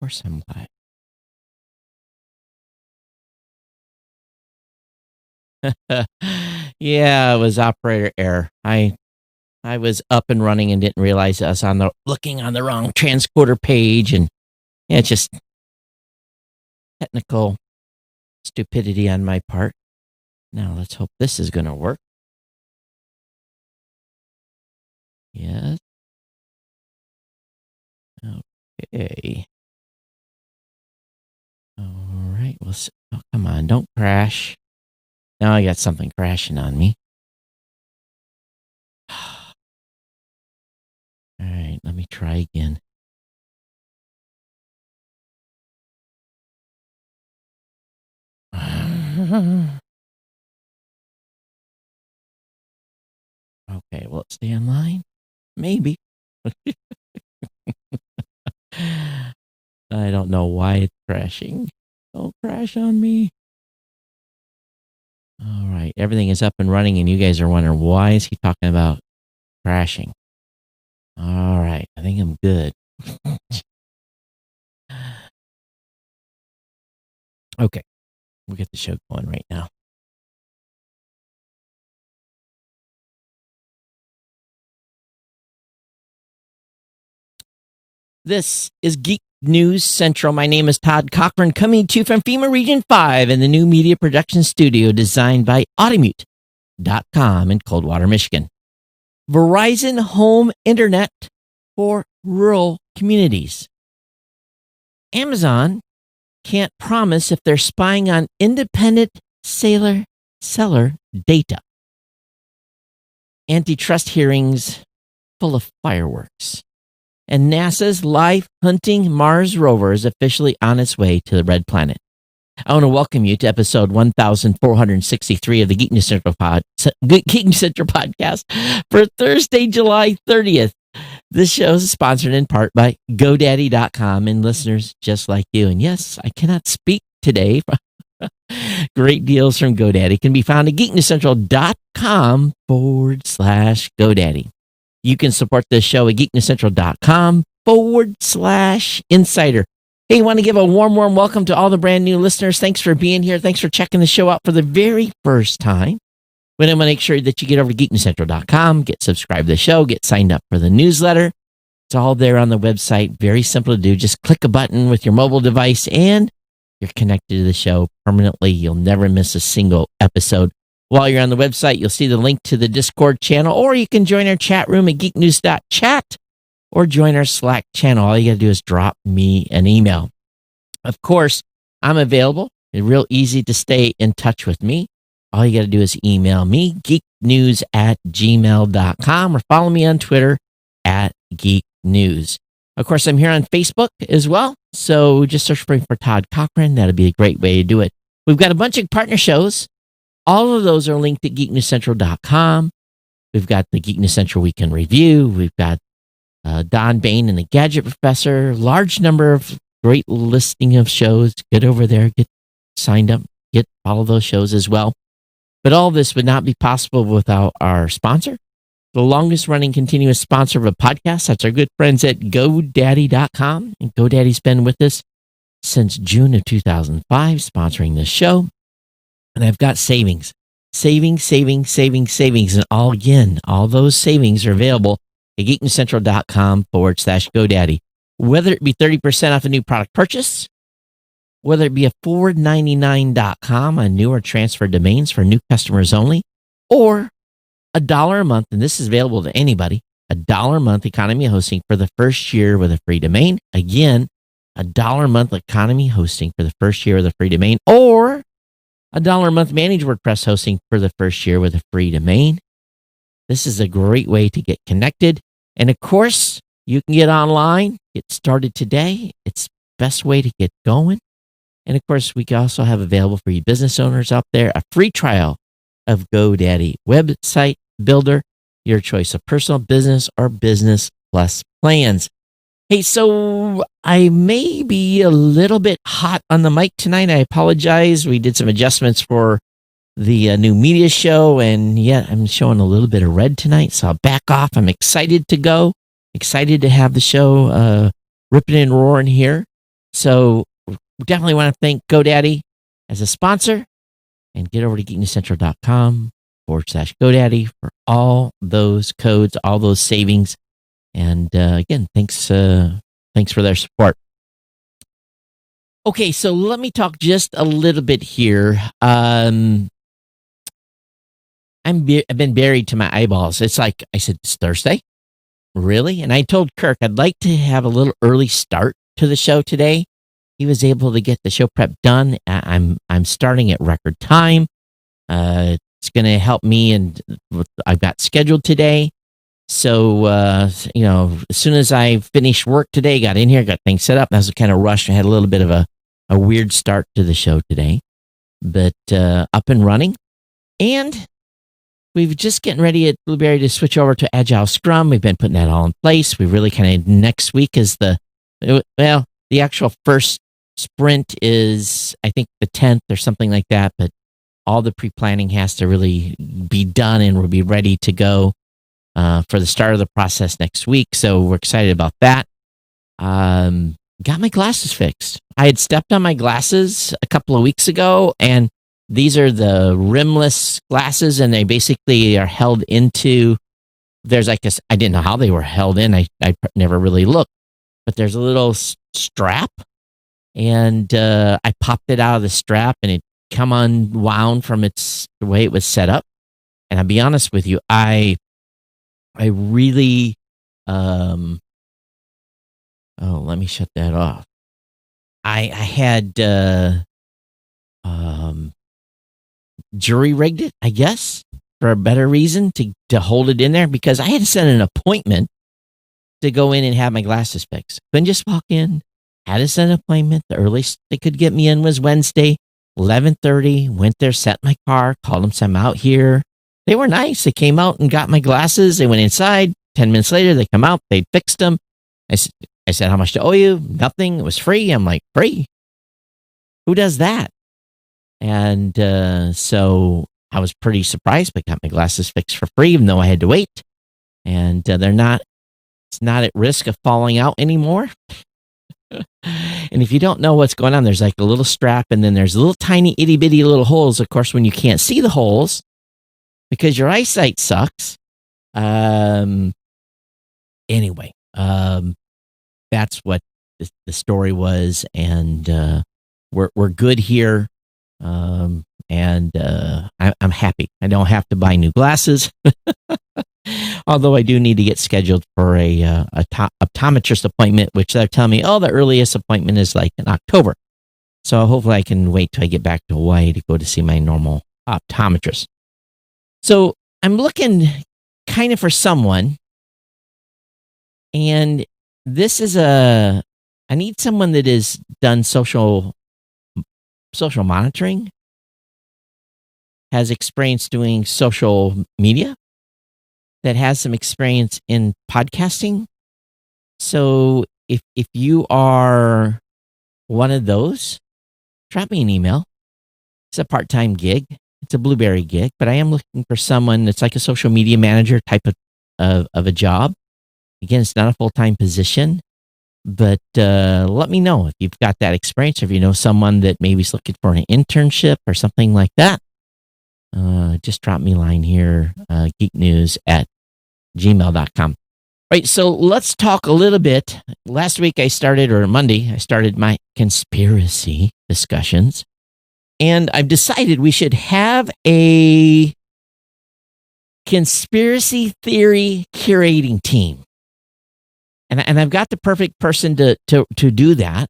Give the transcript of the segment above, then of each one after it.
course I'm live. Yeah, it was operator error. I was up and running and didn't realize I was looking on the wrong transcoder page, and yeah, it's just technical stupidity on my part. Now let's hope this is going to work. Yes. Okay. All right. Well, oh, come on, don't crash. Now I got something crashing on me. All right, let me try again. Okay, will it stay online? Maybe. I don't know why it's crashing. Don't crash on me. All right, everything is up and running, and you guys are wondering, why is he talking about crashing? All right, I think I'm good. Okay, we'll get the show going right now. This is Geek News Central. My name is Todd Cochran, coming to you from FEMA Region 5 in the new media production studio designed by Automute.com in Coldwater, Michigan. Verizon Home Internet for rural communities. Amazon can't promise if they're spying on independent seller data. Antitrust hearings full of fireworks. And NASA's live hunting Mars rover is officially on its way to the Red Planet. I want to welcome you to episode 1463 of the Geek News Central podcast for Thursday, July 30th. This show is sponsored in part by GoDaddy.com and listeners just like you. And yes, I cannot speak today. Great deals from GoDaddy can be found at geeknewscentral.com/GoDaddy. You can support this show at geeknewscentral.com/insider. Hey, I want to give a warm welcome to all the brand new listeners. Thanks for being here. Thanks for checking the show out for the very first time. But I want to make sure that you get over to geeknewscentral.com, get subscribed to the show, get signed up for the newsletter. It's all there on the website. Very simple to do. Just click a button with your mobile device and you're connected to the show permanently. You'll never miss a single episode. While you're on the website, you'll see the link to the Discord channel, or you can join our chat room at geeknews.chat or join our Slack channel. All you got to do is drop me an email. Of course, I'm available. It's real easy to stay in touch with me. All you got to do is email me, geeknews@gmail.com, or follow me on Twitter @geeknews. Of course, I'm here on Facebook as well, so just search for Todd Cochran. That'd be a great way to do it. We've got a bunch of partner shows. All of those are linked at geeknewscentral.com. We've got the Geek News Central Weekend Review. We've got Don Bain and the Gadget Professor. Large number of great listing of shows. Get over there, get signed up, get all of those shows as well. But all this would not be possible without our sponsor, the longest running continuous sponsor of a podcast. That's our good friends at GoDaddy.com. And GoDaddy's been with us since June of 2005, sponsoring this show. And I've got savings. And all those savings are available at geeknewscentral.com/GoDaddy. Whether it be 30% off a new product purchase, whether it be a $4.99.com on new or transfer domains for new customers only, or $1 a month, and this is available to anybody, $1 a month economy hosting for the first year with a free domain. Again, $1 a month economy hosting for the first year with a free domain, or $1 a month managed WordPress hosting for the first year with a free domain. This is a great way to get connected. And of course, you can get online, get started today. It's the best way to get going. And of course, we can also have available for you business owners out there a free trial of GoDaddy website builder, your choice of personal, business, or business plus plans. Hey, so I may be a little bit hot on the mic tonight. I apologize. We did some adjustments for the new media show, and yeah, I'm showing a little bit of red tonight, so I'll back off. I'm excited to go, excited to have the show ripping and roaring here. So we definitely want to thank GoDaddy as a sponsor, and get over to geeknewscentral.com/GoDaddy for all those codes, all those savings. And again, thanks for their support. Okay, so let me talk just a little bit here. I've been buried to my eyeballs. It's like I said, it's Thursday, really, and I told Kirk I'd like to have a little early start to the show today. He was able to get the show prep done. I'm starting at record time. It's going to help me, and I've got scheduled today. So, as soon as I finished work today, got in here, got things set up. I was kind of rushed. I had a little bit of a weird start to the show today, but up and running. And we've just getting ready at Blueberry to switch over to Agile Scrum. We've been putting that all in place. We really kind of, next week is the actual first sprint is, I think, the 10th or something like that, but all the pre-planning has to really be done, and we'll be ready to go for the start of the process next week. So we're excited about that. Got my glasses fixed. I had stepped on my glasses a couple of weeks ago, and these are the rimless glasses, and they basically are held into, there's like a, I didn't know how they were held in. I never really looked, but there's a little strap, and I popped it out of the strap, and it come unwound from the way it was set up. And I'll be honest with you, I really, let me shut that off. I had jury rigged it, I guess, for a better reason to hold it in there, because I had to set an appointment to go in and have my glasses fixed. Couldn't just walk in. Had to set an appointment. The earliest they could get me in was Wednesday, 11:30. Went there, sat in my car, called them, said I'm out here. They were nice. They came out and got my glasses. They went inside. 10 minutes later, they come out. They fixed them. I said, how much do I owe you? Nothing. It was free. I'm like, free? Who does that? And so I was pretty surprised, but got my glasses fixed for free, even though I had to wait. And it's not at risk of falling out anymore. And if you don't know what's going on, there's like a little strap, and then there's little tiny itty bitty little holes, of course, when you can't see the holes because your eyesight sucks. Anyway, that's what the story was, and we're good here. I'm happy. I don't have to buy new glasses, although I do need to get scheduled for a optometrist appointment, which they're telling me, the earliest appointment is like in October. So hopefully I can wait till I get back to Hawaii to go to see my normal optometrist. So I'm looking kind of for someone, and this is I need someone that has done social monitoring, has experience doing social media, that has some experience in podcasting. So if you are one of those, drop me an email. It's a part-time gig. It's a Blueberry gig, but I am looking for someone that's like a social media manager type of a job. Again, it's not a full-time position, but let me know if you've got that experience, if you know someone that maybe is looking for an internship or something like that. Just drop me a line here, geeknews@gmail.com. Right, so let's talk a little bit. Last week Monday, I started my conspiracy discussions, and I've decided we should have a conspiracy theory curating team. And I've got the perfect person to do that.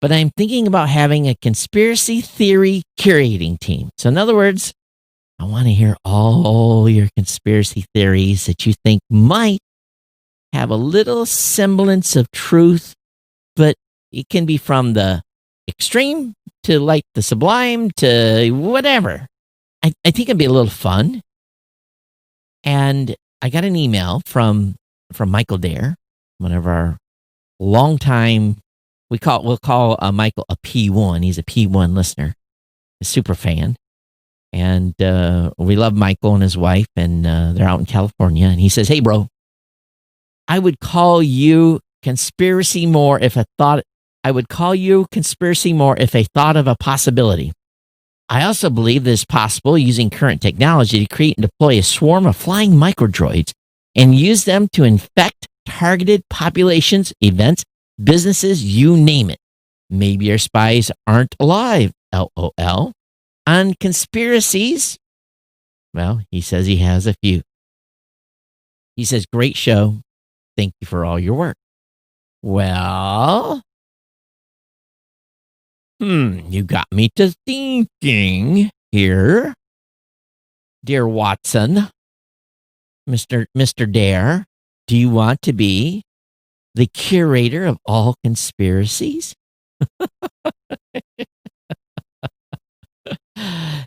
But I'm thinking about having a conspiracy theory curating team. So in other words, I want to hear all your conspiracy theories that you think might have a little semblance of truth, but it can be from the extreme to like the sublime to whatever. I think it'd be a little fun. And I got an email from Michael Dare, one of our longtime, we'll call Michael a P1. He's a P1 listener, a super fan. And we love Michael and his wife, and they're out in California. And he says, hey, bro, I would call you conspiracy more if I thought I would call you conspiracy more if I thought of a possibility. I also believe that it's possible using current technology to create and deploy a swarm of flying microdroids and use them to infect targeted populations, events, businesses, you name it. Maybe our spies aren't alive, LOL. On conspiracies, well, he says he has a few. He says, great show. Thank you for all your work. Well, you got me to thinking here. Dear Watson, Mr. Dare, do you want to be the curator of all conspiracies?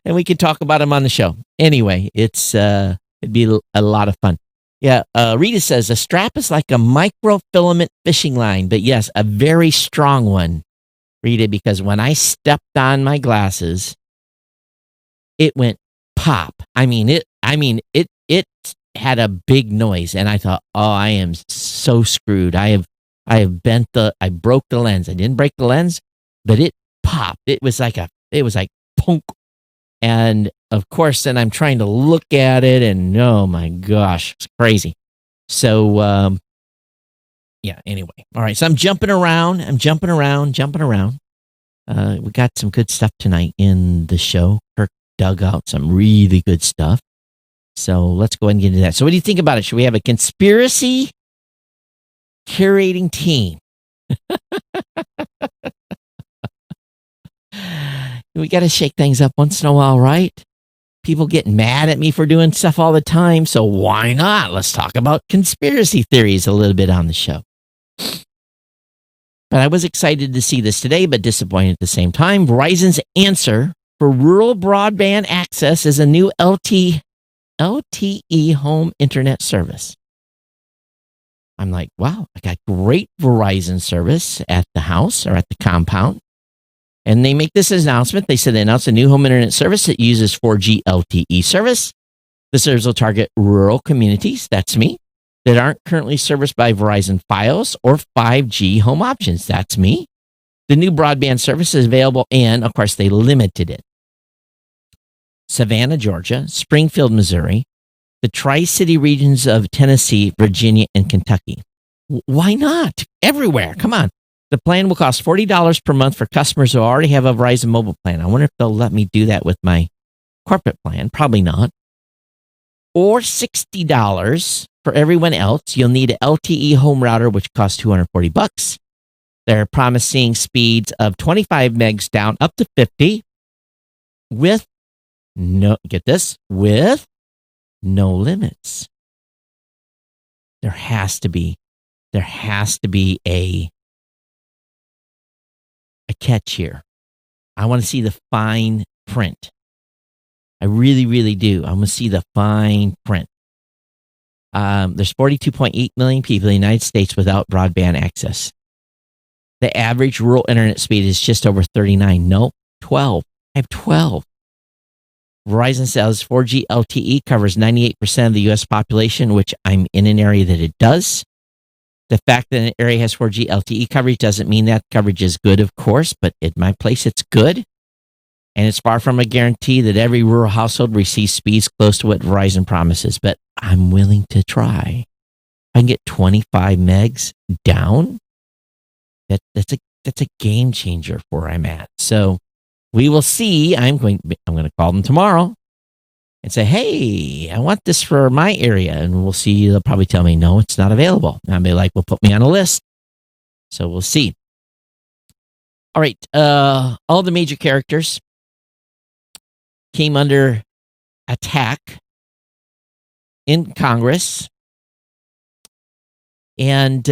And we could talk about them on the show. Anyway, it'd be a lot of fun. Yeah, Rita says, a strap is like a microfilament fishing line, but yes, a very strong one, Rita, because when I stepped on my glasses, it went pop. I mean, it had a big noise, and I thought, oh, I am so screwed. I broke the lens. I didn't break the lens, but it popped. It was like punk. And of course, then I'm trying to look at it, and oh my gosh, it's crazy. So, yeah, anyway. All right. So I'm jumping around. We got some good stuff tonight in the show. Kirk dug out some really good stuff. So let's go ahead and get into that. So what do you think about it? Should we have a conspiracy curating team? We got to shake things up once in a while, right? People get mad at me for doing stuff all the time. So why not? Let's talk about conspiracy theories a little bit on the show. But I was excited to see this today, but disappointed at the same time. Verizon's answer for rural broadband access is a new LTE home internet service. I'm like, wow, I got great Verizon service at the house or at the compound. And they make this announcement. They said they announced a new home internet service that uses 4G LTE service. The service will target rural communities, that's me, that aren't currently serviced by Verizon Fios or 5G home options, that's me. The new broadband service is available, and of course, they limited it. Savannah, Georgia, Springfield, Missouri, the Tri-City regions of Tennessee, Virginia, and Kentucky. Why not? Everywhere. Come on. The plan will cost $40 per month for customers who already have a Verizon mobile plan. I wonder if they'll let me do that with my corporate plan. Probably not. Or $60 for everyone else. You'll need an LTE home router, which costs $240. They're promising speeds of 25 megs down up to 50 with with no limits. There has to be a catch here. I want to see the fine print. I really, really do. I want to see the fine print. There's 42.8 million people in the United States without broadband access. The average rural internet speed is just over 39. No, 12. I have 12. Verizon says 4G LTE covers 98% of the U.S. population, which I'm in an area that it does. The fact that an area has 4G LTE coverage doesn't mean that coverage is good, of course, but at my place, it's good. And it's far from a guarantee that every rural household receives speeds close to what Verizon promises, but I'm willing to try. If I can get 25 megs down, that's a game changer for where I'm at. So we will see. I'm going to call them tomorrow and say, hey, I want this for my area. And we'll see. They'll probably tell me, no, it's not available. And I'll be like, well, put me on a list. So we'll see. All right. All the major characters came under attack in Congress. And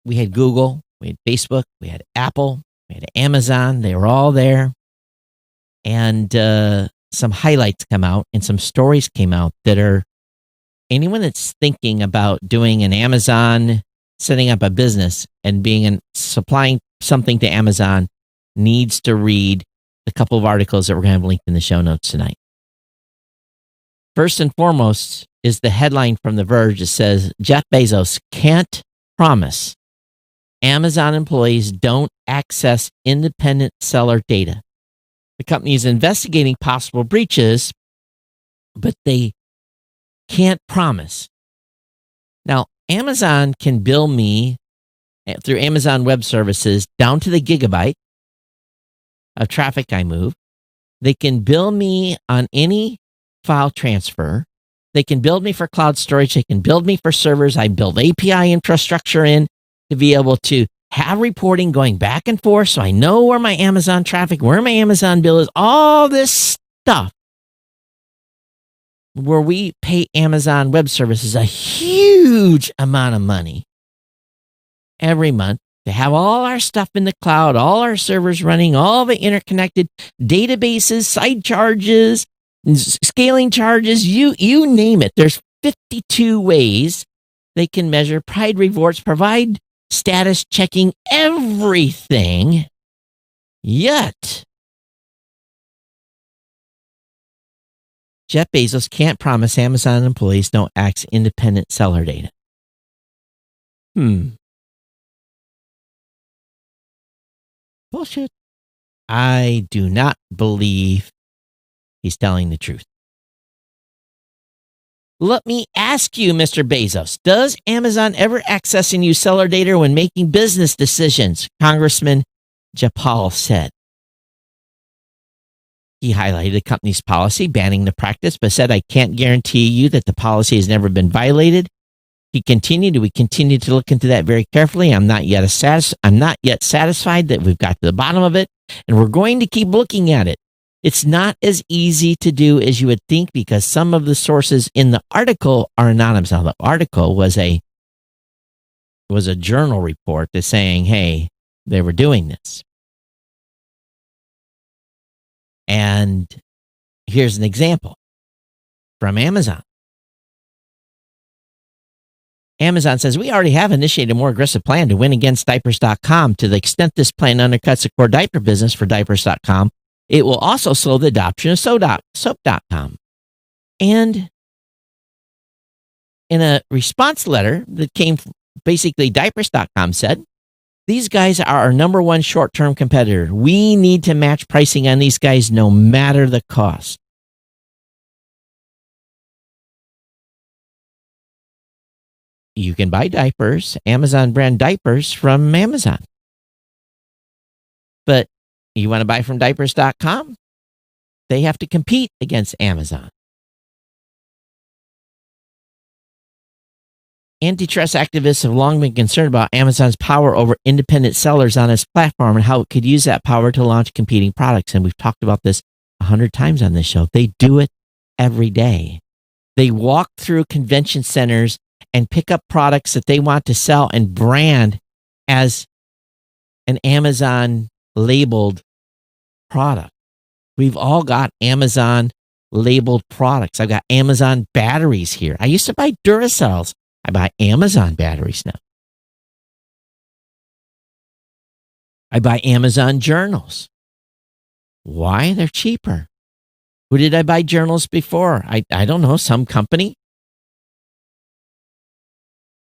we had Google, we had Facebook, we had Apple, we had Amazon. They were all there. And some highlights come out and some stories came out that are anyone that's thinking about doing an Amazon, setting up a business and supplying something to Amazon needs to read a couple of articles that we're going to have linked in the show notes tonight. First and foremost is the headline from The Verge. It says, Jeff Bezos can't promise Amazon employees don't access independent seller data. The company is investigating possible breaches, but they can't promise. Now, Amazon can bill me through Amazon Web Services down to the gigabyte of traffic I move. They can bill me on any file transfer. They can build me for cloud storage. They can build me for servers. I build API infrastructure in to be able to have reporting going back and forth so I know where my Amazon traffic, where my Amazon bill is, all this stuff. Where we pay Amazon Web Services a huge amount of money every month to have all our stuff in the cloud, all our servers running, all the interconnected databases, site charges, scaling charges, you name it. There's 52 ways they can measure pride reports, provide status checking, everything. Yet, Jeff Bezos can't promise Amazon employees don't access independent seller data. Bullshit. I do not believe he's telling the truth. Let me ask you, Mr. Bezos, does Amazon ever access and use seller data when making business decisions? Congressman Japal said. He highlighted the company's policy banning the practice, but said, I can't guarantee you that the policy has never been violated. We continue to look into that very carefully. I'm not yet satisfied that we've got to the bottom of it, and we're going to keep looking at it. It's not as easy to do as you would think because some of the sources in the article are anonymous. Now, the article was a journal report that's saying, hey, they were doing this. And here's an example from Amazon. Amazon says, we already have initiated a more aggressive plan to win against diapers.com. To the extent this plan undercuts the core diaper business for diapers.com, it will also slow the adoption of soap.com. And in a response letter that came from basically diapers.com said, these guys are our number one short-term competitor. We need to match pricing on these guys no matter the cost. You can buy diapers, Amazon brand diapers from Amazon. But you want to buy from diapers.com? They have to compete against Amazon. Antitrust activists have long been concerned about Amazon's power over independent sellers on its platform and how it could use that power to launch competing products. And we've talked about this 100 times on this show. They do it every day. They walk through convention centers and pick up products that they want to sell and brand as an Amazon labeled product. We've all got Amazon labeled products. I've got Amazon batteries here. I used to buy Duracells. I buy Amazon batteries now. I buy Amazon journals. Why? They're cheaper. Who did I buy journals before? I don't know, some company.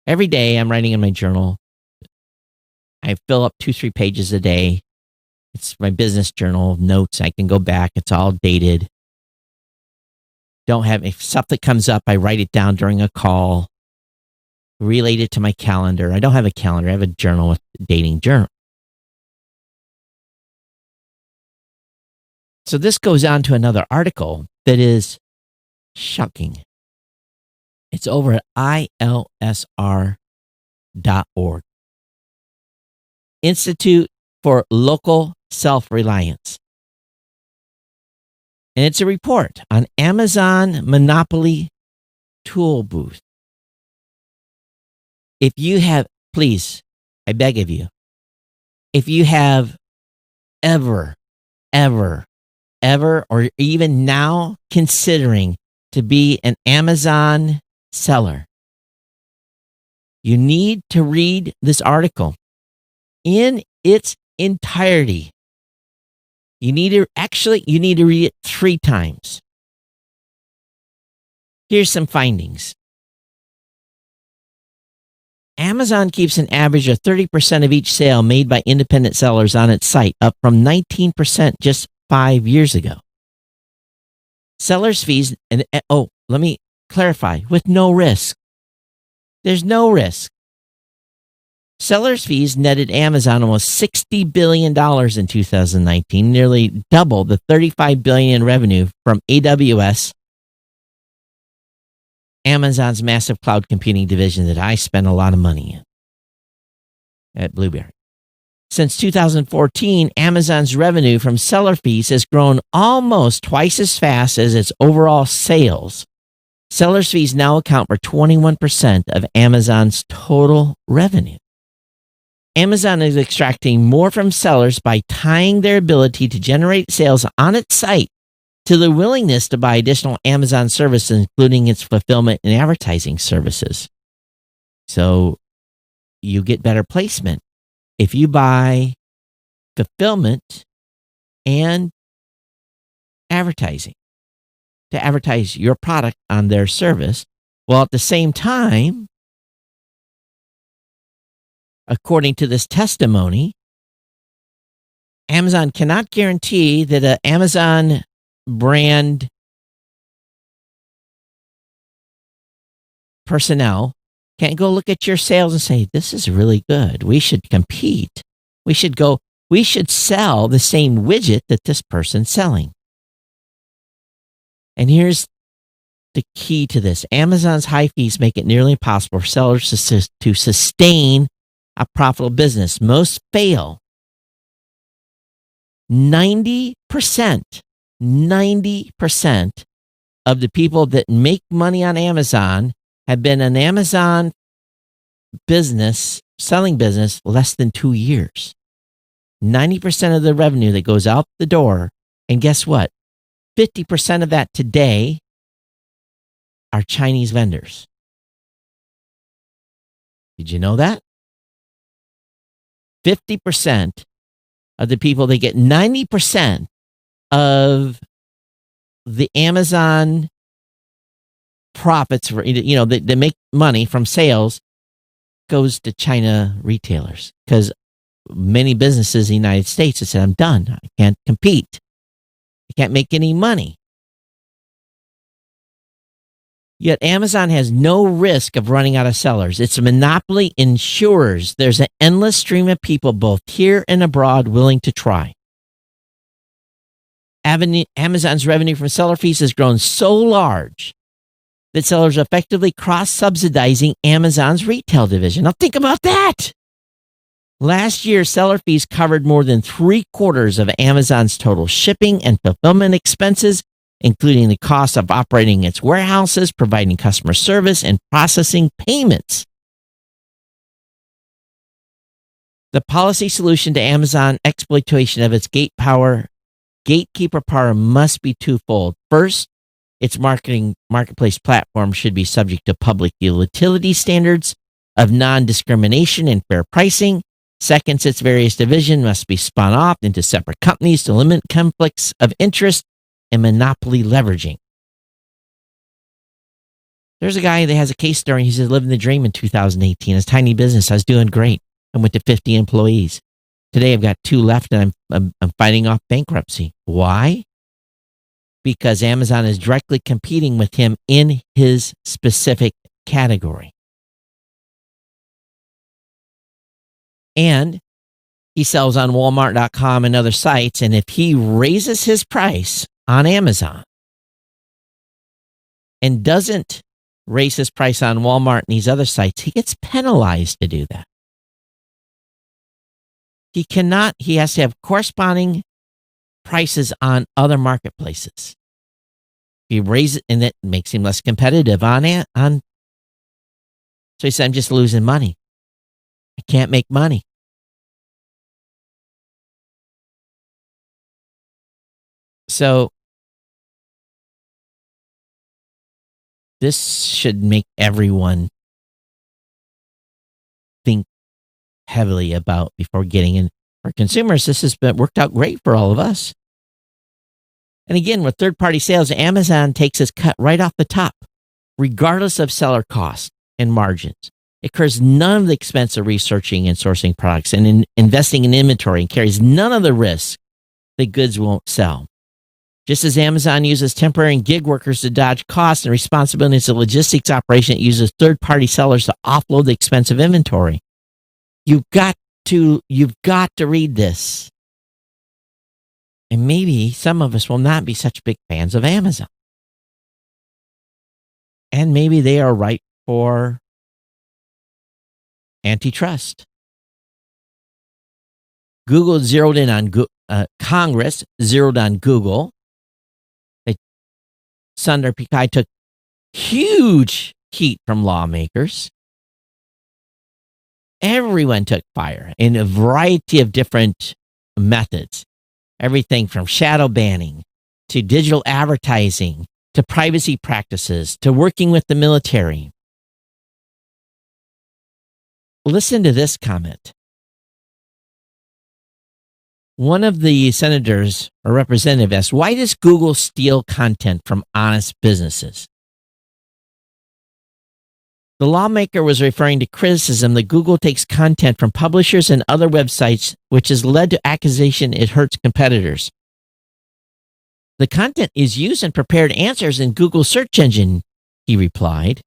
Every day I'm writing in my journal. I fill up 2-3 pages a day. It's my business journal notes. I can go back. It's all dated. Don't have if stuff that comes up. I write it down during a call. Relate it to my calendar. I don't have a calendar. I have a journal with dating journal. So this goes on to another article that is shocking. It's over at ilsr.org. Institute for Local Self-Reliance. And it's a report on Amazon Monopoly Tool Booth. If you have, please, I beg of you, if you have ever, or even now considering to be an Amazon seller, you need to read this article in its entirety. You need to read it 3 times. Here's some findings. Amazon keeps an average of 30% of each sale made by independent sellers on its site, up from 19% just 5 years ago. Sellers' fees, let me clarify, with no risk. There's no risk. Sellers' fees netted Amazon almost $60 billion in 2019, nearly double the $35 billion in revenue from AWS, Amazon's massive cloud computing division that I spend a lot of money in at Blueberry. Since 2014, Amazon's revenue from seller fees has grown almost twice as fast as its overall sales. Sellers' fees now account for 21% of Amazon's total revenue. Amazon is extracting more from sellers by tying their ability to generate sales on its site to the willingness to buy additional Amazon services, including its fulfillment and advertising services. So you get better placement if you buy fulfillment and advertising to advertise your product on their service, while at the same time, according to this testimony, Amazon cannot guarantee that an Amazon brand personnel can't go look at your sales and say, this is really good. We should compete. We should sell the same widget that this person's selling. And here's the key to this. Amazon's high fees make it nearly impossible for sellers to sustain a profitable business. Most fail. 90% of the people that make money on Amazon have been an Amazon selling business less than 2 years. 90% of the revenue that goes out the door, and guess what? 50% of that today are Chinese vendors. Did you know that? 50% of the people that get 90% of the Amazon profits, they make money from sales, goes to China retailers, because many businesses in the United States have said, I'm done. I can't compete. I can't make any money. Yet Amazon has no risk of running out of sellers. Its monopoly ensures there's an endless stream of people both here and abroad willing to try. Amazon's revenue from seller fees has grown so large that sellers are effectively cross-subsidizing Amazon's retail division. Now think about that. Last year, seller fees covered more than 3/4 of Amazon's total shipping and fulfillment expenses, including the cost of operating its warehouses, providing customer service, and processing payments. The policy solution to Amazon exploitation of its gatekeeper power must be twofold. First, its marketplace platform should be subject to public utility standards of non-discrimination and fair pricing. Second, its various divisions must be spun off into separate companies to limit conflicts of interest and monopoly leveraging. There's a guy that has a case story. He said, living the dream in 2018. His tiny business, I was doing great. I went to 50 employees. Today I've got 2 left and I'm fighting off bankruptcy. Why? Because Amazon is directly competing with him in his specific category. And he sells on Walmart.com and other sites. And if he raises his price on Amazon and doesn't raise his price on Walmart and these other sites, he gets penalized to do that. He has to have corresponding prices on other marketplaces. He raises it, and that makes him less competitive on. So he said, I'm just losing money. I can't make money. So this should make everyone think heavily about before getting in. For consumers, this has worked out great for all of us. And again, with third-party sales, Amazon takes its cut right off the top, regardless of seller costs and margins. incurs none of the expense of researching and sourcing products and investing in inventory, and carries none of the risk that goods won't sell. Just as Amazon uses temporary and gig workers to dodge costs and responsibilities of logistics operation, it uses third-party sellers to offload the expensive inventory. You've got to read this. And maybe some of us will not be such big fans of Amazon. And maybe they are ripe for antitrust. Google zeroed in on Congress, zeroed on Google. Sundar Pichai took huge heat from lawmakers. Everyone took fire in a variety of different methods. Everything from shadow banning to digital advertising to privacy practices to working with the military. Listen to this comment. One of the senators or representative asked, why does Google steal content from honest businesses? The lawmaker was referring to criticism that Google takes content from publishers and other websites, which has led to accusation it hurts competitors. The content is used in prepared answers in Google's search engine, he replied,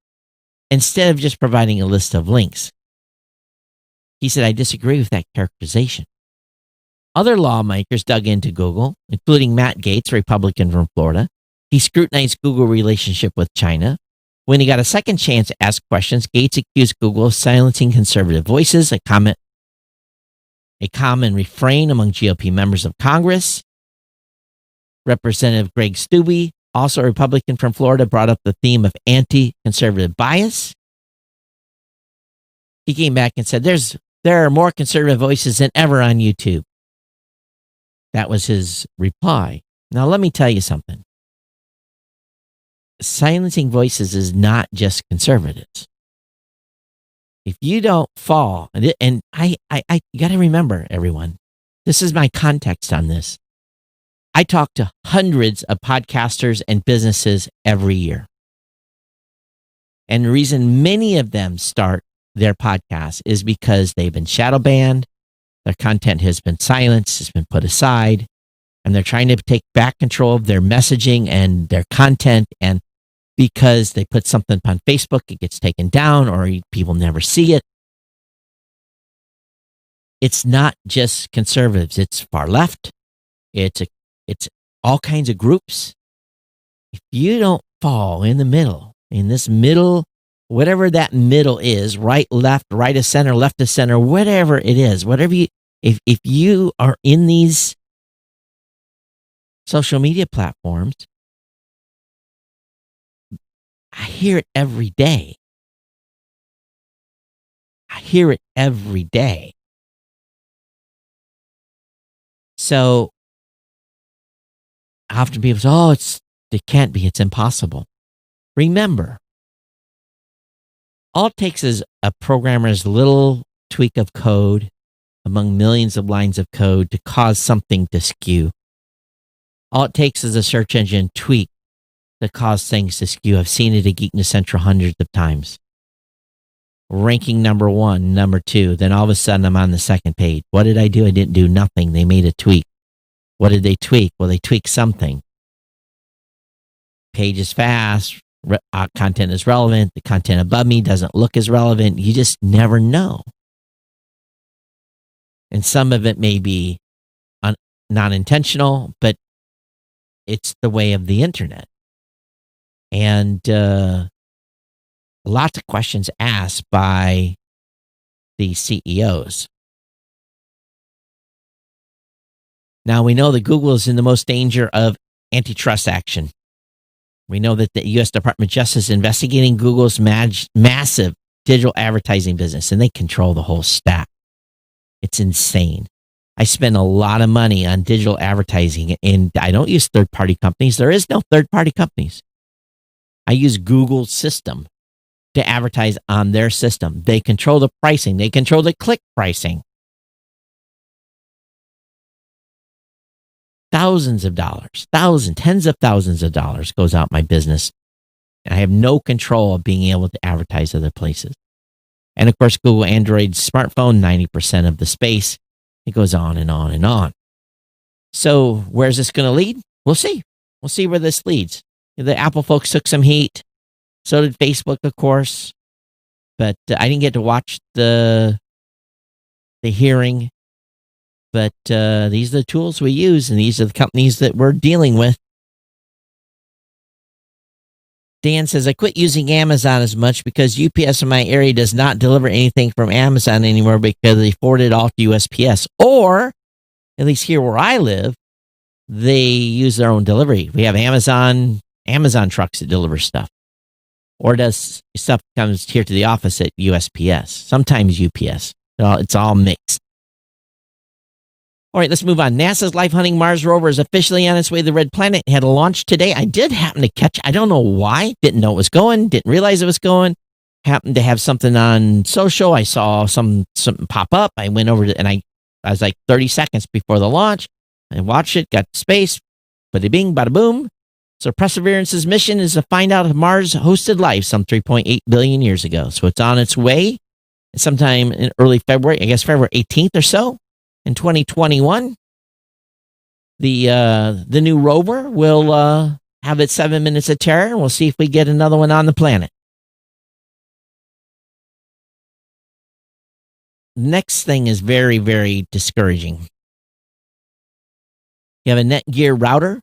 instead of just providing a list of links. He said, I disagree with that characterization. Other lawmakers dug into Google, including Matt Gaetz, Republican from Florida. He scrutinized Google's relationship with China. When he got a second chance to ask questions, Gaetz accused Google of silencing conservative voices, a common refrain among GOP members of Congress. Representative Greg Steube, also a Republican from Florida, brought up the theme of anti-conservative bias. He came back and said, there are more conservative voices than ever on YouTube. That was his reply. Now, let me tell you something. Silencing voices is not just conservatives. If you don't fall, and I you got to remember, everyone, this is my context on this. I talk to hundreds of podcasters and businesses every year. And the reason many of them start their podcasts is because they've been shadow banned, their content has been silenced, has been put aside, and they're trying to take back control of their messaging and their content. And because they put something on Facebook, it gets taken down or people never see it. It's not just conservatives. It's far left. It's all kinds of groups. If you don't fall in the middle, in this middle, whatever that middle is, right, left, right of center, left of center, whatever it is, if you are in these social media platforms, I hear it every day. I hear it every day. So often people say, oh, it can't be, it's impossible. Remember, all it takes is a programmer's little tweak of code among millions of lines of code to cause something to skew. All it takes is a search engine tweak to cause things to skew. I've seen it at Geek News Central hundreds of times. Ranking number 1, number 2, then all of a sudden I'm on the second page. What did I do? I didn't do nothing. They made a tweak. What did they tweak? Well, they tweaked something. Page is fast, content is relevant, the content above me doesn't look as relevant. You just never know. And some of it may be not intentional, but it's the way of the internet. And lots of questions asked by the CEOs. Now, we know that Google is in the most danger of antitrust action. We know that the U.S. Department of Justice is investigating Google's massive digital advertising business, and they control the whole stack. It's insane. I spend a lot of money on digital advertising, and I don't use third-party companies. There is no third-party companies. I use Google's system to advertise on their system. They control the pricing. They control the click pricing. Thousands of dollars, tens of thousands of dollars goes out my business. And I have no control of being able to advertise other places. And of course, Google Android smartphone, 90% of the space. It goes on and on and on. So where's this going to lead? We'll see. We'll see where this leads. The Apple folks took some heat. So did Facebook, of course. But I didn't get to watch the hearing. But these are the tools we use, and these are the companies that we're dealing with. Dan says, I quit using Amazon as much because UPS in my area does not deliver anything from Amazon anymore because they forward it all to USPS. Or, at least here where I live, they use their own delivery. We have Amazon trucks that deliver stuff. Or does stuff comes here to the office at USPS. Sometimes UPS. So it's all mixed. All right, let's move on. NASA's Life Hunting Mars rover is officially on its way to the Red Planet. It had a launch today. I did happen to catch, I don't know why, didn't know it was going, didn't realize it was going. Happened to have something on social. I saw something pop up. I went over to, and I was like 30 seconds before the launch. I watched it, got to space, bada bing, bada boom. So Perseverance's mission is to find out if Mars hosted life some 3.8 billion years ago. So it's on its way sometime in early February, I guess February 18th or so. In 2021, the new rover will have its 7 minutes of terror, and we'll see if we get another one on the planet. Next thing is very, very discouraging. You have a Netgear router.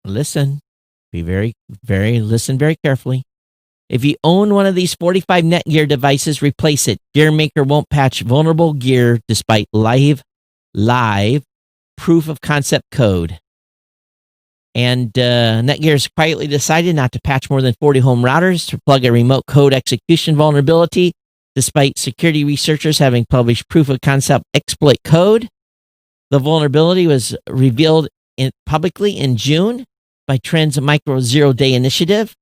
Listen, listen very carefully. If you own one of these 45 Netgear devices, replace it. Gear maker won't patch vulnerable gear despite live proof of concept code. And Netgear has quietly decided not to patch more than 40 home routers to plug a remote code execution vulnerability, despite security researchers having published proof of concept exploit code. The vulnerability was revealed publicly in June by Trend's Micro Zero Day Initiative.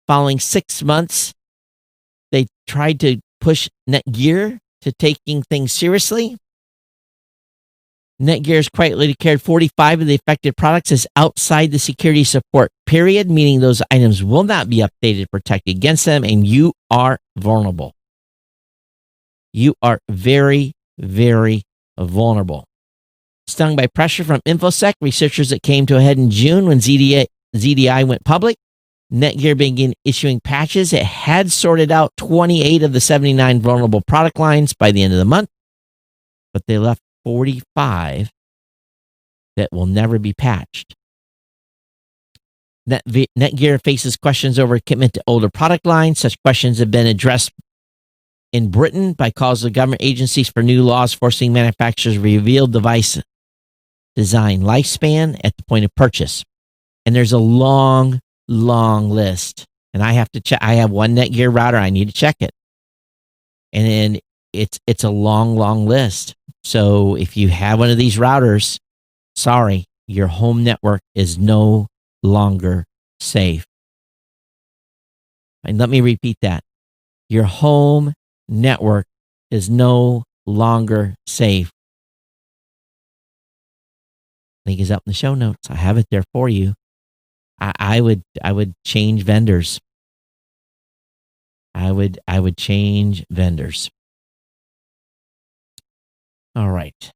Following 6 months, they tried to push Netgear to taking things seriously. Netgear has quietly declared 45 of the affected products as outside the security support period, meaning those items will not be updated to protect against them, and you are vulnerable. You are very, very vulnerable. Stung by pressure from InfoSec, researchers that came to a head in June when ZDI went public, Netgear began issuing patches. It had sorted out 28 of the 79 vulnerable product lines by the end of the month, but they left 45 that will never be patched. Netgear faces questions over commitment to older product lines. Such questions have been addressed in Britain by calls of government agencies for new laws forcing manufacturers to reveal device design lifespan at the point of purchase. And there's a long list, and I have to check. I have one Netgear router. I need to check it, and then it's a long list. So if you have one of these routers, sorry, your home network is no longer safe. And let me repeat that: your home network is no longer safe. Link is up in the show notes. I have it there for you. I would change vendors. I would change vendors. All right.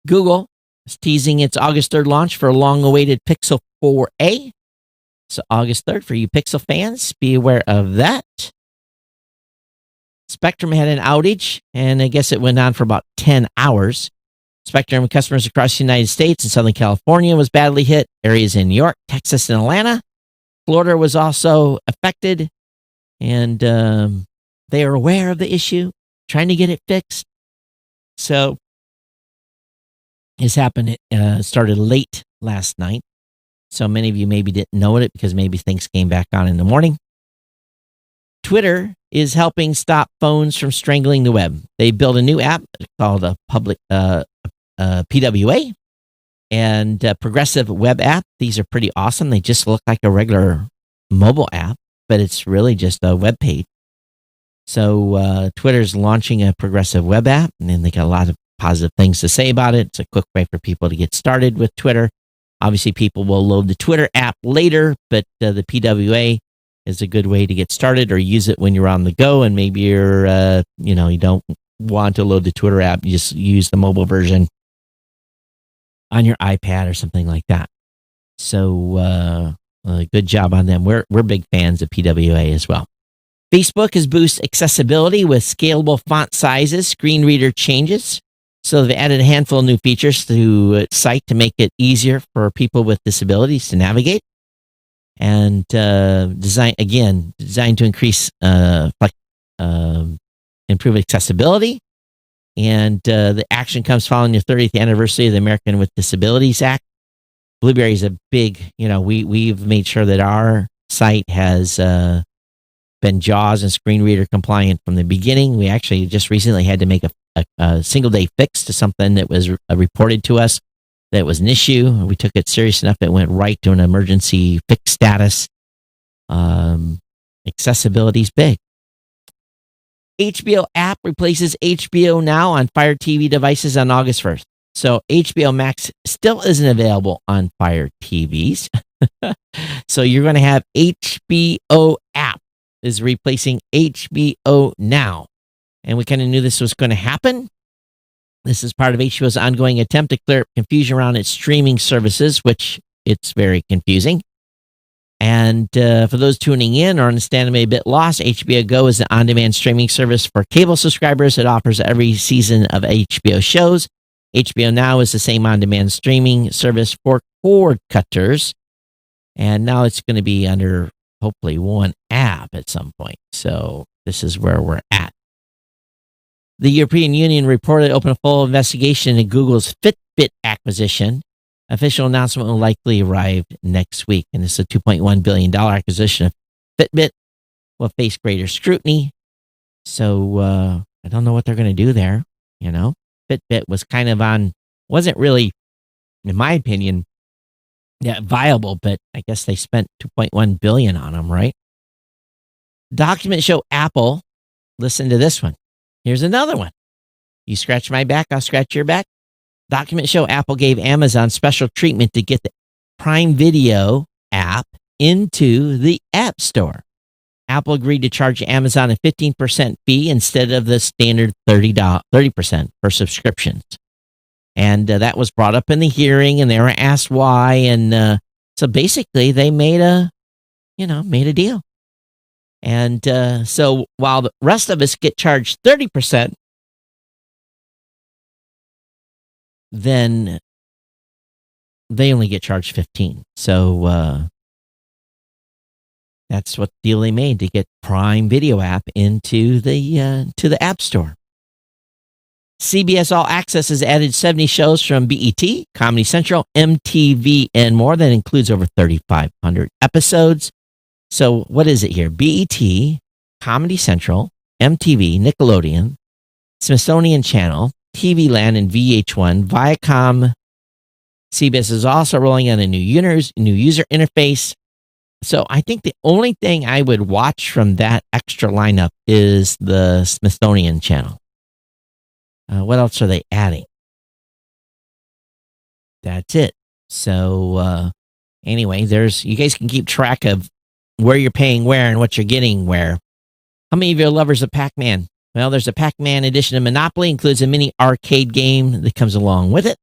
Google is teasing its August 3rd launch for a long-awaited Pixel 4a. So August 3rd, for you Pixel fans, be aware of that. Spectrum had an outage, and I guess it went on for about 10 hours. Spectrum customers across the United States and Southern California was badly hit. Areas in New York, Texas, and Atlanta. Florida was also affected, and they are aware of the issue, trying to get it fixed. So this happened. It started late last night. So many of you maybe didn't know it because maybe things came back on in the morning. Twitter is helping stop phones from strangling the web. They built a new app called a public PWA and Progressive Web App. These are pretty awesome. They just look like a regular mobile app, but it's really just a web page. So Twitter's launching a Progressive Web App, and they got a lot of positive things to say about it. It's a quick way for people to get started with Twitter. Obviously, people will load the Twitter app later, but the PWA is a good way to get started, or use it when you're on the go and maybe you're, you don't want to load the Twitter app. You just use the mobile version on your iPad or something like that. So good job on them. We're big fans of PWA as well. Facebook has boosted accessibility with scalable font sizes, screen reader changes. So they've added a handful of new features to its site to make it easier for people with disabilities to navigate. And designed to increase improve accessibility. And the action comes following the 30th anniversary of the American with Disabilities Act. Blueberry is a big, we've made sure that our site has been JAWS and screen reader compliant from the beginning. We actually just recently had to make a single day fix to something that was reported to us that was an issue. We took it serious enough that it went right to an emergency fix status. Accessibility is big. HBO app replaces HBO Now on Fire TV devices on August 1st. So HBO Max still isn't available on Fire TVs. So you're going to have HBO app is replacing HBO Now. And we kind of knew this was going to happen. This is part of HBO's ongoing attempt to clear up confusion around its streaming services, which it's very confusing. And for those tuning in or understanding a bit lost, HBO Go is an on-demand streaming service for cable subscribers. It offers every season of HBO shows. HBO Now is the same on-demand streaming service for cord cutters. And now it's going to be under, hopefully, one app at some point. So this is where we're at. The European Union reported open a full investigation into Google's Fitbit acquisition. Official announcement will likely arrive next week. And this is a $2.1 billion acquisition of Fitbit. Will face greater scrutiny. So I don't know what they're going to do there. Fitbit was kind of wasn't really, in my opinion, viable, but I guess they spent $2.1 billion on them, right? Documents show Apple, listen to this one. Here's another one. You scratch my back, I'll scratch your back. Documents show Apple gave Amazon special treatment to get the Prime Video app into the App Store. Apple agreed to charge Amazon a 15% fee instead of the standard 30% for subscriptions. And that was brought up in the hearing, and they were asked why. And so basically, they made a deal. And so while the rest of us get charged 30%, then they only get charged 15%. So that's what deal they made to get Prime Video app into the App Store. CBS All Access has added 70 shows from BET, Comedy Central, MTV, and more. That includes over 3,500 episodes. So what is it here? BET, Comedy Central, MTV, Nickelodeon, Smithsonian Channel, TV Land, and VH1. Viacom. CBS is also rolling out a new user interface. So I think the only thing I would watch from that extra lineup is the Smithsonian Channel. What else are they adding? That's it. So anyway, you guys can keep track of where you're paying where and what you're getting where. How many of you are lovers of Pac-Man? Well, there's a Pac-Man edition of Monopoly, includes a mini arcade game that comes along with it.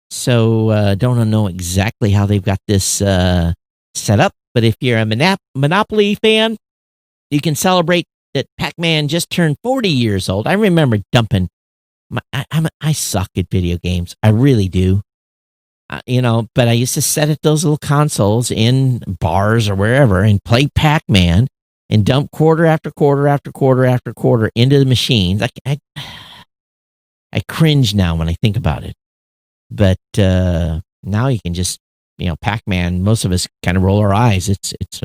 So don't know exactly how they've got this set up, but if you're a Monopoly fan, you can celebrate that Pac-Man just turned 40 years old. I remember dumping. I suck at video games. I really do. But I used to set at those little consoles in bars or wherever and play Pac-Man and dump quarter after quarter after quarter after quarter into the machines. I cringe now when I think about it. But now you can just, Pac-Man, most of us kind of roll our eyes.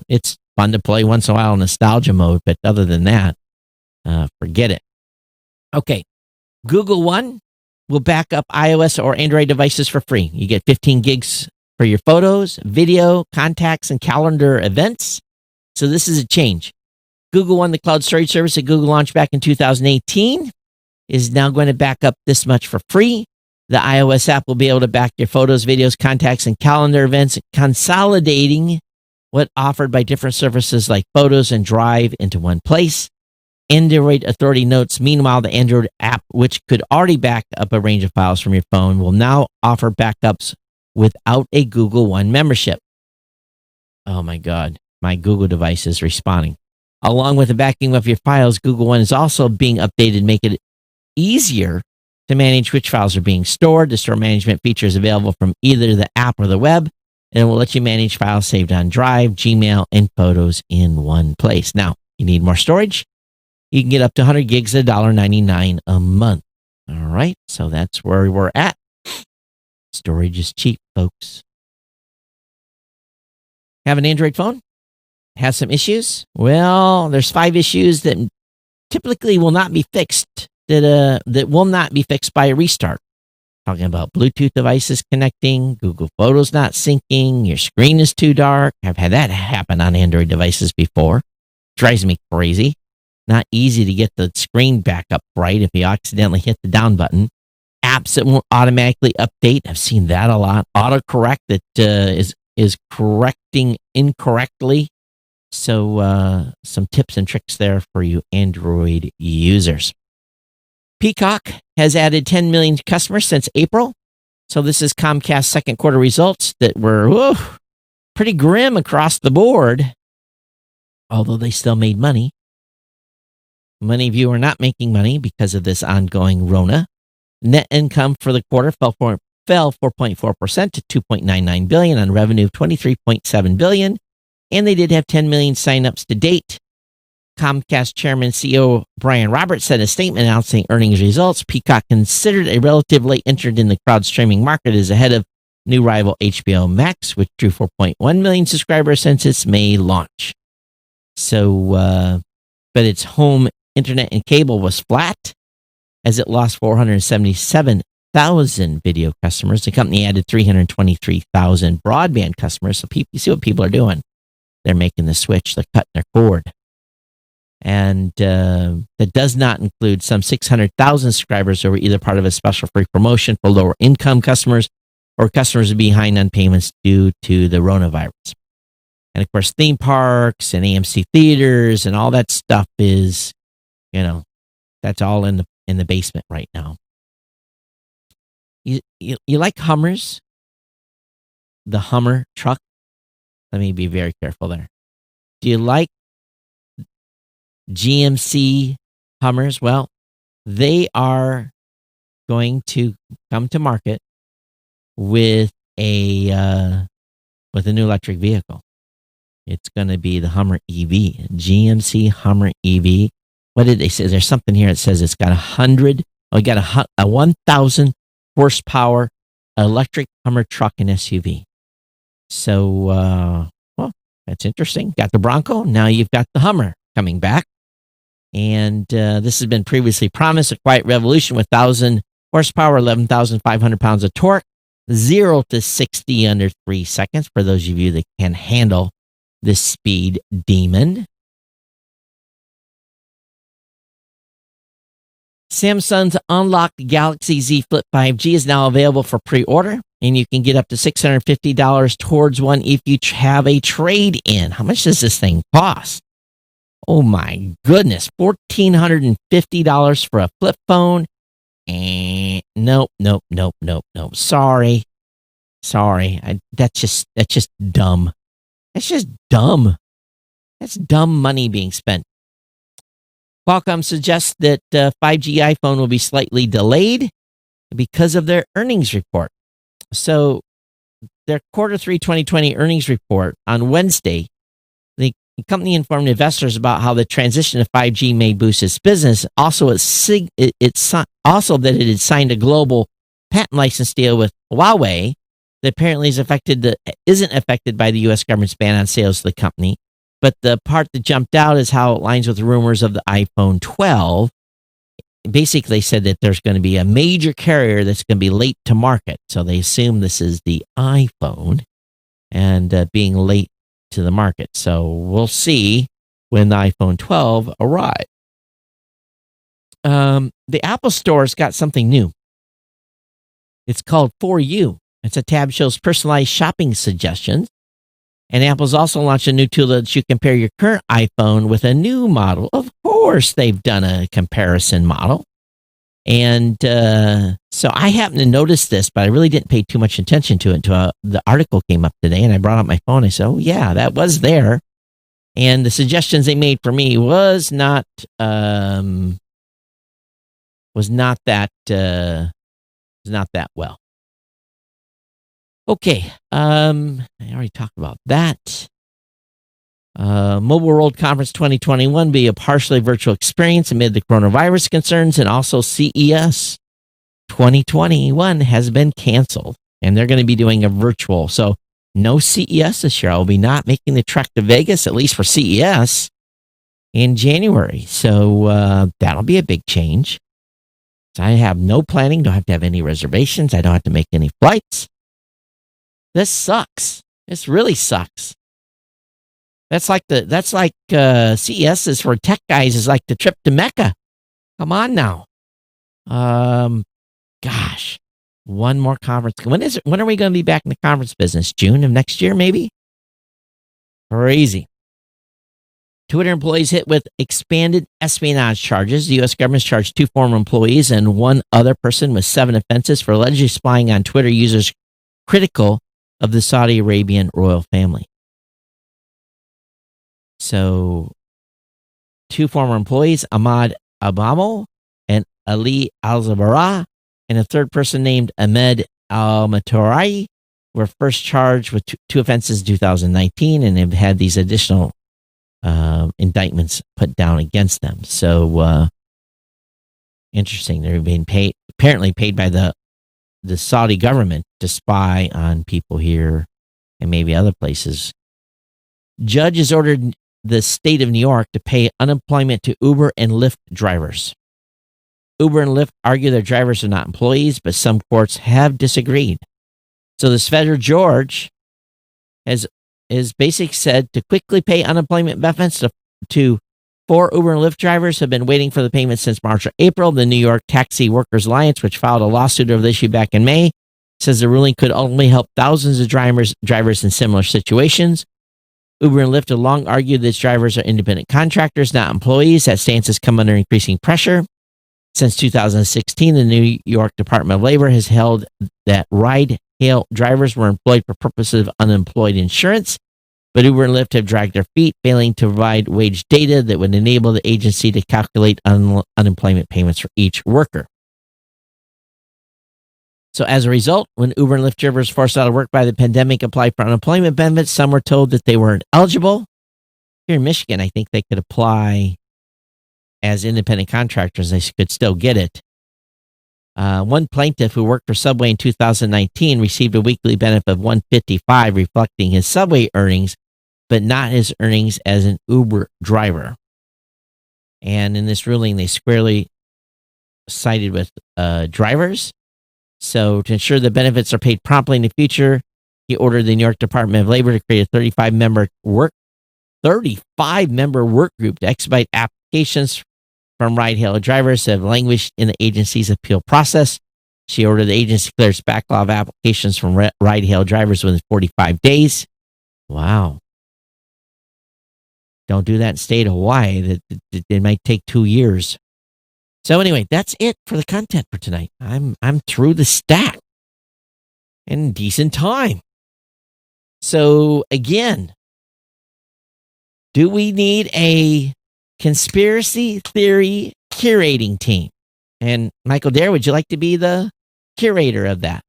It's fun to play once in a while in nostalgia mode, but other than that, forget it. Okay. Google One will back up iOS or Android devices for free. You get 15 gigs for your photos, video, contacts, and calendar events. So this is a change. Google One, the cloud storage service that Google launched back in 2018, is now going to back up this much for free. The iOS app will be able to back your photos, videos, contacts, and calendar events, consolidating what offered by different services like Photos and Drive into one place. Android Authority notes, meanwhile, the Android app, which could already back up a range of files from your phone, will now offer backups without a Google One membership. Oh my God, my Google device is responding. Along with the backing of your files, Google One is also being updated to make it easier to manage which files are being stored. The store management feature is available from either the app or the web, and it will let you manage files saved on Drive, Gmail, and Photos in one place. Now, you need more storage? You can get up to 100 gigs at $1.99 a month. All right, so that's where we're at. Storage is cheap, folks. Have an Android phone? Has some issues? Well, there's 5 issues that typically will not be fixed, that will not be fixed by a restart. Talking about Bluetooth devices connecting, Google Photos not syncing, your screen is too dark. I've had that happen on Android devices before. Drives me crazy. Not easy to get the screen back up right if you accidentally hit the down button. Apps that won't automatically update. I've seen that a lot. Autocorrect that is correcting incorrectly. So some tips and tricks there for you Android users. Peacock has added 10 million customers since April. So this is Comcast's second quarter results that were pretty grim across the board, although they still made money. Many of you are not making money because of this ongoing Rona. Net income for the quarter fell 4.4% to $2.99 billion on revenue of $23.7 billion, and they did have 10 million signups to date. Comcast Chairman and CEO Brian Roberts said in a statement announcing earnings results, Peacock, considered a relative late entrant in the crowd streaming market, is ahead of new rival HBO Max, which drew 4.1 million subscribers since its May launch. So, but its home internet and cable was flat as it lost 477,000 video customers. The company added 323,000 broadband customers. So you see what people are doing. They're making the switch. They're cutting their cord. And that does not include some 600,000 subscribers who were either part of a special free promotion for lower income customers or customers behind on payments due to the coronavirus. And of course, theme parks and AMC theaters and all that stuff is, that's all in the basement right now. You like Hummers? The Hummer truck? Let me be very careful there. Do you like GMC Hummers? Well, they are going to come to market with a new electric vehicle. It's going to be the Hummer EV, GMC Hummer EV. What did they say? There's something here that says it's got 1,000 horsepower electric Hummer truck and SUV. So, well, that's interesting. Got the Bronco. Now you've got the Hummer coming back. And this has been previously promised, a quiet revolution with 1,000 horsepower, 11,500 pounds of torque, 0 to 60 under 3 seconds for those of you that can handle this speed demon. Samsung's unlocked Galaxy Z Flip 5G is now available for pre-order, and you can get up to $650 towards one if you have a trade-in. How much does this thing cost? Oh my goodness, $1,450 for a flip phone? Nope. Sorry. That's just dumb. That's just dumb. That's dumb money being spent. Qualcomm suggests that 5G iPhone will be slightly delayed because of their earnings report. So their quarter 3 2020 earnings report on Wednesday, the company informed investors about how the transition to 5G may boost its business. Also, that it had signed a global patent license deal with Huawei that apparently isn't affected by the U.S. government's ban on sales to the company. But the part that jumped out is how it aligns with rumors of the iPhone 12. Basically, they said that there's going to be a major carrier that's going to be late to market. So they assume this is the iPhone and being late to the market. So we'll see when the iPhone 12 arrives. The Apple Store's got something new. It's called For You. It's a tab that shows personalized shopping suggestions. And Apple's also launched a new tool that lets you compare your current iPhone with a new model. Of course, they've done a comparison model. And so I happened to notice this, but I really didn't pay too much attention to it until the article came up today. And I brought up my phone. I said, oh, yeah, that was there. And the suggestions they made for me was not that well. Okay, I already talked about that. Mobile World Conference 2021 be a partially virtual experience amid the coronavirus concerns, and also CES 2021 has been canceled, and they're going to be doing a virtual. So no CES this year. I'll be not making the trek to Vegas, at least for CES, in January. So that'll be a big change. So I have no planning. Don't have to have any reservations. I don't have to make any flights. This sucks. This really sucks. That's like CES is for tech guys is like the trip to Mecca. Come on now. Gosh, one more conference. When is it? When are we going to be back in the conference business? June of next year, maybe? Crazy. Twitter employees hit with expanded espionage charges. The U.S. government charged 2 former employees and 1 other person with 7 offenses for allegedly spying on Twitter users critical of the Saudi Arabian royal family. So, 2 former employees, Ahmad Abamo and Ali Al-Zabara, and a third person named Ahmed Al-Matorai, were first charged with 2 offenses in 2019 and have had these additional indictments put down against them. So, interesting. They're being apparently paid by the Saudi government to spy on people here and maybe other places. Judge has ordered the state of New York to pay unemployment to Uber and Lyft drivers. Uber and Lyft argue their drivers are not employees, but some courts have disagreed. So this federal judge has basically said to quickly pay unemployment benefits to 4 Uber and Lyft drivers have been waiting for the payment since March or April. The New York Taxi Workers Alliance, which filed a lawsuit over the issue back in May, says the ruling could ultimately help thousands of drivers in similar situations. Uber and Lyft have long argued that its drivers are independent contractors, not employees. That stance has come under increasing pressure. Since 2016, the New York Department of Labor has held that ride-hail drivers were employed for purposes of unemployed insurance, but Uber and Lyft have dragged their feet, failing to provide wage data that would enable the agency to calculate unemployment payments for each worker. So as a result, when Uber and Lyft drivers forced out of work by the pandemic applied for unemployment benefits, some were told that they weren't eligible. Here in Michigan, I think they could apply as independent contractors. They could still get it. One plaintiff who worked for Subway in 2019 received a weekly benefit of $155, reflecting his Subway earnings, but not his earnings as an Uber driver. And in this ruling, they squarely sided with drivers. So to ensure the benefits are paid promptly in the future, he ordered the New York Department of Labor to create a 35-member work group to expedite applications from ride-hail drivers that have languished in the agency's appeal process. She ordered the agency clear its backlog of applications from ride-hail drivers within 45 days. Wow. Don't do that in the state of Hawaii. It might take 2 years. So anyway, that's it for the content for tonight. I'm through the stack in decent time. So again, do we need a conspiracy theory curating team? And Michael Dare, would you like to be the curator of that?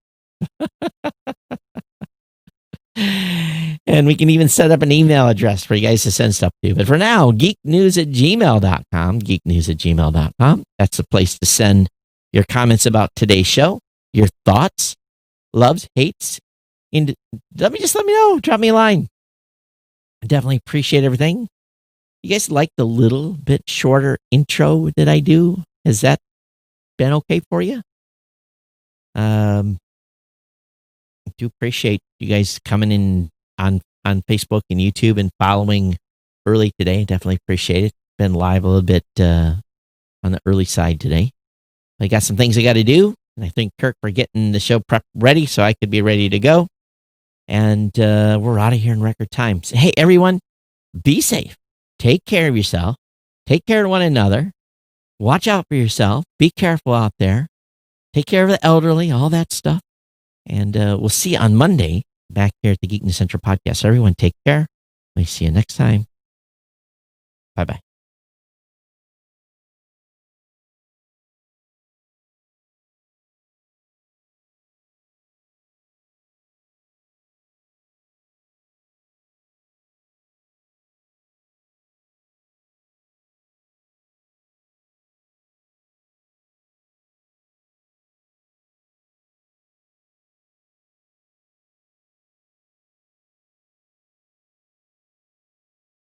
And we can even set up an email address for you guys to send stuff to. But for now, geeknews@gmail.com, geeknews@gmail.com. That's the place to send your comments about today's show, your thoughts, loves, hates. And let me know. Drop me a line. I definitely appreciate everything. You guys like the little bit shorter intro that I do? Has that been okay for you? I do appreciate you guys coming in on Facebook and YouTube and following early today. Definitely appreciate it. Been live a little bit on the early side today. I got some things I got to do, and I thank Kirk for getting the show prep ready so I could be ready to go. And we're out of here in record time. So, hey, everyone, be safe. Take care of yourself. Take care of one another. Watch out for yourself. Be careful out there. Take care of the elderly, all that stuff. And we'll see you on Monday back here at the Geek News Central podcast. So everyone, take care. We see you next time. Bye-bye.